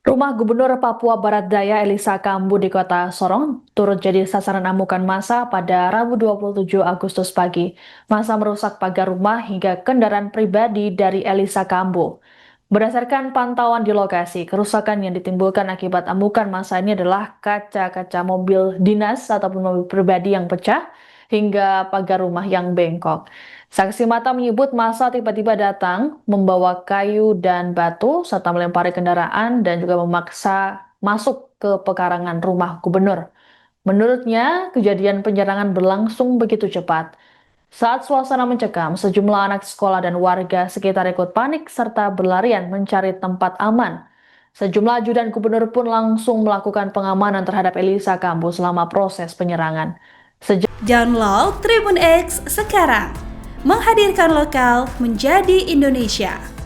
Rumah Gubernur Papua Barat Daya Elisa Kambu di kota Sorong turut jadi sasaran amukan massa pada Rabu 27 Agustus pagi. Massa merusak pagar rumah hingga kendaraan pribadi dari Elisa Kambu. Berdasarkan pantauan di lokasi, kerusakan yang ditimbulkan akibat amukan massa ini adalah kaca-kaca mobil dinas ataupun mobil pribadi yang pecah hingga pagar rumah yang bengkok. Saksi mata menyebut massa tiba-tiba datang membawa kayu dan batu serta melempari kendaraan dan juga memaksa masuk ke pekarangan rumah gubernur. Menurutnya, kejadian penyerangan berlangsung begitu cepat. Saat suasana mencekam, sejumlah anak sekolah dan warga sekitar ikut panik serta berlarian mencari tempat aman. Sejumlah ajudan gubernur pun langsung melakukan pengamanan terhadap Elisa Kambu selama proses penyerangan. Download Tribun X sekarang, menghadirkan lokal menjadi Indonesia.